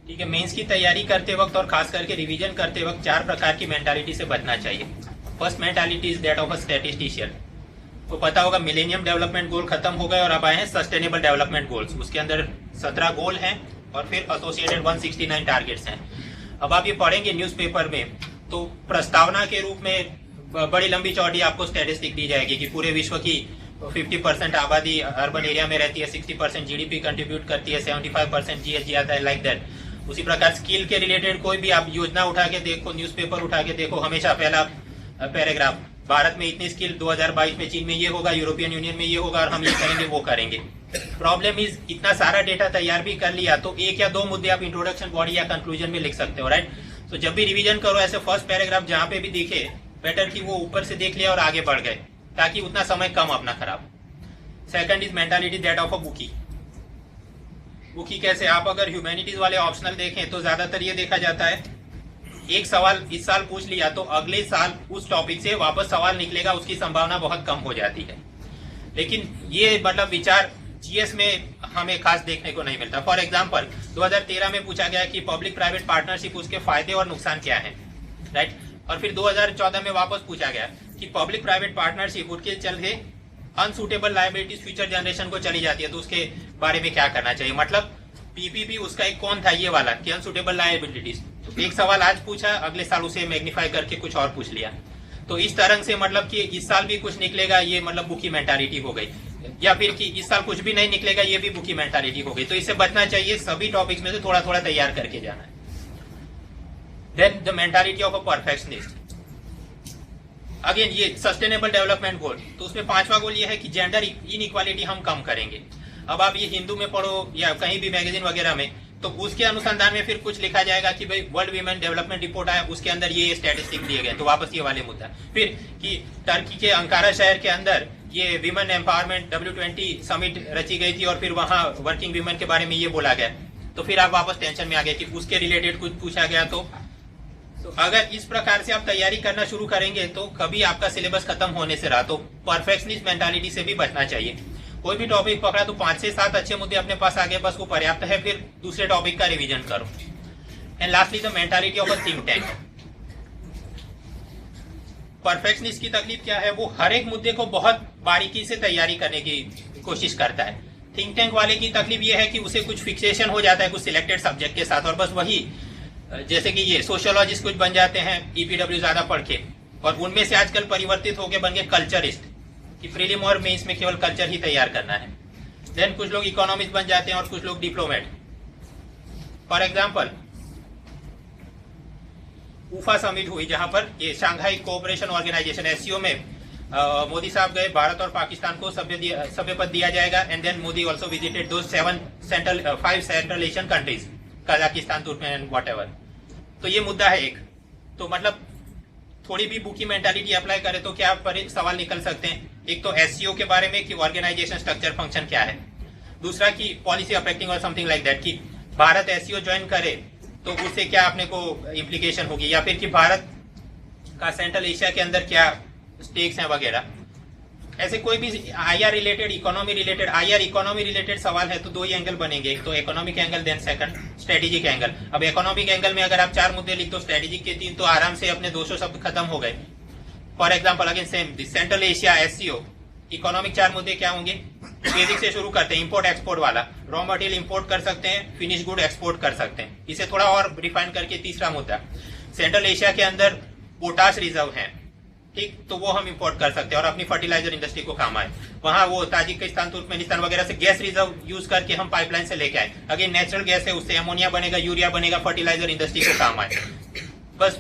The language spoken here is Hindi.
ठीक है, मेंस की तैयारी करते वक्त और खास करके रिवीजन करते वक्त 4 प्रकार की मेंटालिटी से बचना चाहिए। First mentality is that of a statistician. को पता होगा मिलेनियम डेवलपमेंट गोल खत्म हो गए और अब आए हैं सस्टेनेबल डेवलपमेंट गोल्स। उसके अंदर 17 गोल हैं और फिर एसोसिएटेड 169 टारगेट्स हैं। अब आप ये पढ़ेंगे न्यूज़पेपर में तो प्रस्तावना के रूप में बड़ी लंबी चौड़ी आपको स्टैटिस्टिक दी जाएगी कि पूरे विश्व की 50% आबादी अर्बन एरिया में रहती है, 60% जीडीपी कंट्रीब्यूट करती है, 75% जीएसटी आता है, लाइक दैट। उसी प्रकार स्किल के रिलेटेड कोई भी आप योजना उठा के देखो, न्यूज़पेपर उठा के देखो, हमेशा पहला पैराग्राफ भारत में इतनी स्किल 2022 में, चीन में ये होगा, यूरोपियन यूनियन में ये होगा और हम ये करेंगे वो करेंगे। प्रॉब्लम इज इतना सारा डेटा तैयार भी कर लिया तो 1 या 2 मुद्दे आप इंट्रोडक्शन बॉडी या कंक्लूजन में लिख सकते हो, राइट। तो जब भी रिवीजन करो ऐसे फर्स्ट पैराग्राफ जहां पे भी दिखे बेटर कि वो ऊपर से देख लिया और आगे बढ़ गए, ताकि उतना समय कम अपना खराब। Second is mentality that of a bookie. Bookie कैसे? आप अगर ह्यूमैनिटीज वाले ऑप्शनल देखें तो ज्यादातर ये देखा जाता है एक सवाल इस साल पूछ लिया तो अगले साल उस टॉपिक से वापस सवाल निकलेगा, उसकी संभावना बहुत कम हो जाती है। लेकिन ये मतलब विचार जीएस में हमें खास देखने को नहीं मिलता। फॉर एग्जाम्पल 2013 में पूछा गया कि पब्लिक प्राइवेट पार्टनरशिप, उसके फायदे और नुकसान क्या है, राइट। और फिर 2014 में वापस पूछा गया कि पब्लिक प्राइवेट पार्टनरशिप उनके चलते अनसूटेबल लायबिलिटीज फ्यूचर जनरेशन को चली जाती है तो उसके बारे में क्या करना चाहिए। मतलब पीपीपी उसका एक कौन था ये वाला कि अनसूटेबल लायबिलिटीज, तो एक सवाल आज पूछा, अगले साल उसे मैग्नीफाई करके कुछ और पूछ लिया। तो इस तरह से मतलब कि इस साल भी कुछ निकलेगा, ये मतलब बुकी मेंटालिटी हो गई, या फिर कि इस साल कुछ भी नहीं निकलेगा, ये भी बुकी मेंटालिटी हो गई। तो इससे बचना चाहिए, सभी टॉपिक्स में से थोड़ा थोड़ा तैयार करके जाना है। Then the mentality of a perfectionist. Again ये सस्टेनेबल डेवलपमेंट गोल, तो उसमें 5वां गोल ये है कि जेंडर इनइक्वालिटी हम कम करेंगे। अब आप ये हिंदू में पढ़ो या कहीं भी मैगजीन वगैरह में, तो उसके अनुसंधान में फिर कुछ लिखा जाएगा कि भाई वर्ल्ड वीमेन डेवलपमेंट रिपोर्ट आया, उसके अंदर ये स्टैटिस्टिक दिए गए, तो वापस ये वाले मुद्दा। फिर कि टर्की के अंकारा शहर के अंदर ये विमेन एम्पावरमेंट W20 समिट रची गई थी और फिर वहां वर्किंग विमेन के बारे में ये बोला गया, तो फिर आप वापस टेंशन में आ गए कि उसके रिलेटेड कुछ पूछा गया। तो अगर इस प्रकार से आप तैयारी करना शुरू करेंगे तो कभी आपका सिलेबस खत्म होने से रहा। तो परफेक्शनिस्ट मेंटालिटी से भी बचना चाहिए। कोई भी टॉपिक पकड़ा तो 5 से 7 अच्छे मुद्दे अपने पास आ गए, बस वो पर्याप्त है, फिर दूसरे टॉपिक का रिवीजन करो। And lastly the mentality of a think tank. Perfectionist की तकलीफ क्या है? वो हर एक मुद्दे को बहुत बारीकी से तैयारी करने की कोशिश करता है। थिंक टैंक वाले की तकलीफ ये है कि उसे कुछ फिक्सेशन हो जाता है कुछ सिलेक्टेड सब्जेक्ट के साथ, और बस वही, जैसे कि ये सोशियोलॉजिस्ट कुछ बन जाते हैं ईपीडब्ल्यू ज्यादा पढ़ के, और उनमें से आजकल परिवर्तित होकर बन गए कल्चरिस्ट कि प्रीलिम और मेंस में केवल कल्चर ही तैयार करना है। देन कुछ लोग इकोनॉमिस्ट बन जाते हैं और कुछ लोग डिप्लोमेट। फॉर एग्जाम्पल उफा समिट हुई जहां पर ये शंघाई कोऑपरेशन ऑर्गेनाइजेशन एससीओ में मोदी साहब गए, भारत और पाकिस्तान को सभ्य पद दिया जाएगा। And then Modi also visited दो 5 central Asian countries, Kazakhstan, Turkmenistan, whatever. तो ये मुद्दा है एक। तो मतलब थोड़ी भी बुकी मेंटालिटी अप्लाई करें तो क्या सवाल निकल सकते हैं। एक तो एससीओ के बारे में कि ऑर्गेनाइजेशन स्ट्रक्चर फंक्शन क्या है, दूसरा कि पॉलिसी अफेक्टिंग और समथिंग लाइक दैट, कि भारत एससीओ ज्वाइन करे तो उससे क्या अपने को इम्प्लीकेशन होगी, या फिर कि भारत का सेंट्रल एशिया के अंदर क्या स्टेक्स हैं वगैरह। ऐसे कोई भी IR related, economy related, IR economy related सवाल है तो 2 ही एंगल बनेंगे, एक तो economic angle, then second strategic angle. अब इकोनॉमिक एंगल में अगर आप 4 मुद्दे लिख दो, स्ट्रेटेजिक के 3, तो आराम से अपने 200 शब्द खत्म हो गए। For example again same central Asia SCO, economic 4 मुद्दे क्या होंगे? बेसिक से शुरू करते हैं, इंपोर्ट एक्सपोर्ट वाला, रॉ मटेरियल इंपोर्ट कर सकते हैं, फिनिश गुड एक्सपोर्ट कर सकते हैं। इसे थोड़ा और रिफाइन करके तीसरा मुद्दा, सेंट्रल एशिया के अंदर पोटाश रिजर्व है, ठीक, तो वो हम इंपोर्ट कर सकते हैं और अपनी फर्टिलाइजर इंडस्ट्री को काम आए। वहां वो ताजिकिस्तान, तुर्कमेनिस्तान वगैरह से गैस रिजर्व यूज करके हम पाइपलाइन से लेके आए, अगेन नेचुरल गैस है, उससे अमोनिया बनेगा, यूरिया बनेगा, फर्टिलाइजर इंडस्ट्री को काम आए। बस